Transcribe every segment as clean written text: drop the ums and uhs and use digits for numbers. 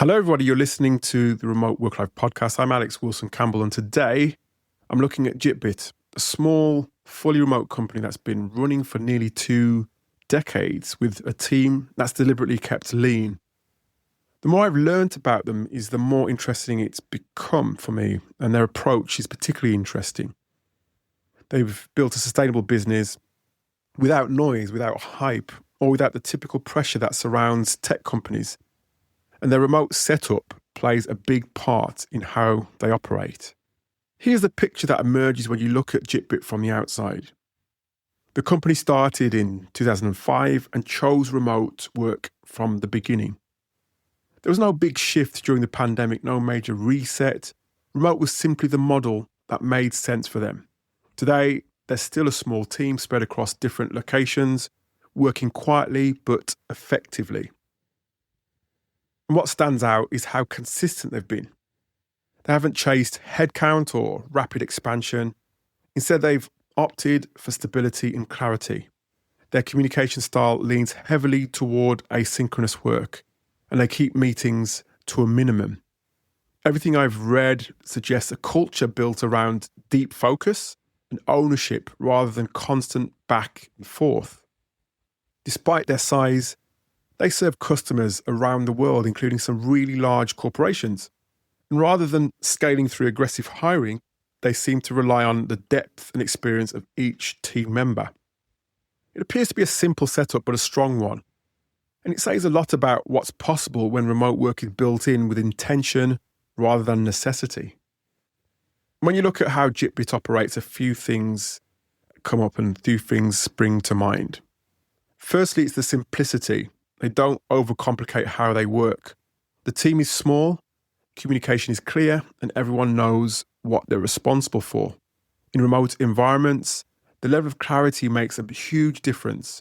Hello, everybody. You're listening to the Remote Work Life podcast. I'm Alex Wilson-Campbell, and today I'm looking at Jitbit, a small, fully remote company that's been running for nearly 2 decades with a team that's deliberately kept lean. The more I've learned about them is the more interesting it's become for me, and their approach is particularly interesting. They've built a sustainable business without noise, without hype, or without the typical pressure that surrounds tech companies. And their remote setup plays a big part in how they operate. Here's the picture that emerges when you look at Jitbit from the outside. The company started in 2005 and chose remote work from the beginning. There was no big shift during the pandemic, no major reset. Remote was simply the model that made sense for them. Today, they're still a small team spread across different locations, working quietly but effectively. And what stands out is how consistent they've been. They haven't chased headcount or rapid expansion. Instead, they've opted for stability and clarity. Their communication style leans heavily toward asynchronous work, and they keep meetings to a minimum. Everything I've read suggests a culture built around deep focus and ownership rather than constant back and forth. Despite their size, they serve customers around the world, including some really large corporations. And rather than scaling through aggressive hiring, they seem to rely on the depth and experience of each team member. It appears to be a simple setup, but a strong one. And it says a lot about what's possible when remote work is built in with intention rather than necessity. When you look at how Jitbit operates, a few things come up and a few things spring to mind. Firstly, it's the simplicity. They don't overcomplicate how they work. The team is small, communication is clear, and everyone knows what they're responsible for. In remote environments, the level of clarity makes a huge difference.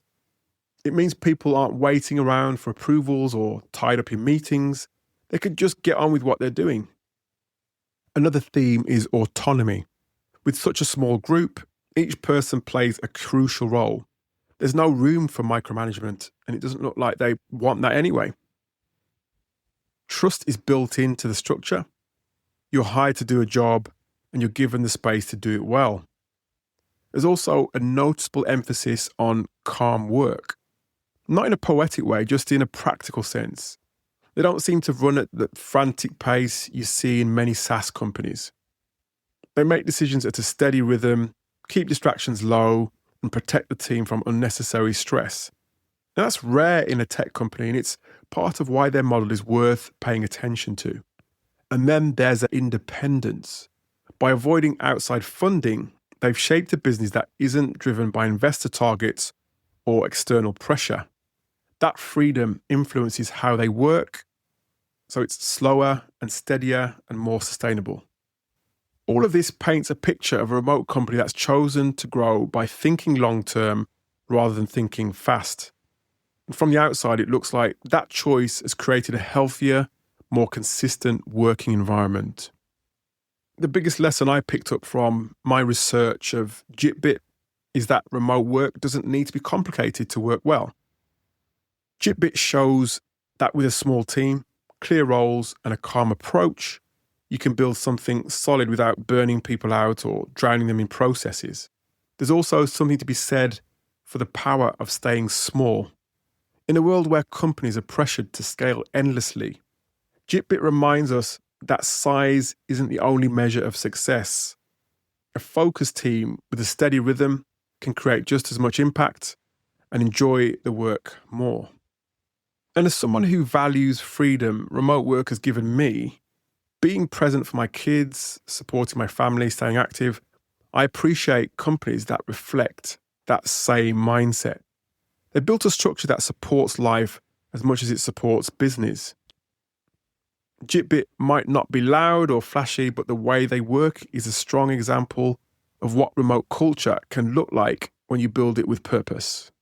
It means people aren't waiting around for approvals or tied up in meetings. They can just get on with what they're doing. Another theme is autonomy. With such a small group, each person plays a crucial role. There's no room for micromanagement, and it doesn't look like they want that anyway. Trust is built into the structure. You're hired to do a job, and you're given the space to do it well. There's also a noticeable emphasis on calm work. Not in a poetic way, just in a practical sense. They don't seem to run at the frantic pace you see in many SaaS companies. They make decisions at a steady rhythm, keep distractions low, and protect the team from unnecessary stress. Now, that's rare in a tech company, and it's part of why their model is worth paying attention to. And then there's independence. By avoiding outside funding, they've shaped a business that isn't driven by investor targets or external pressure. That freedom influences how they work, so it's slower and steadier and more sustainable. All of this paints a picture of a remote company that's chosen to grow by thinking long-term rather than thinking fast. And from the outside, it looks like that choice has created a healthier, more consistent working environment. The biggest lesson I picked up from my research of Jitbit is that remote work doesn't need to be complicated to work well. Jitbit shows that with a small team, clear roles, and a calm approach, you can build something solid without burning people out or drowning them in processes. There's also something to be said for the power of staying small. In a world where companies are pressured to scale endlessly, Jitbit reminds us that size isn't the only measure of success. A focused team with a steady rhythm can create just as much impact and enjoy the work more. And as someone who values freedom, remote work has given me being present for my kids, supporting my family, staying active. I appreciate companies that reflect that same mindset. They built a structure that supports life as much as it supports business. Jitbit might not be loud or flashy, but the way they work is a strong example of what remote culture can look like when you build it with purpose.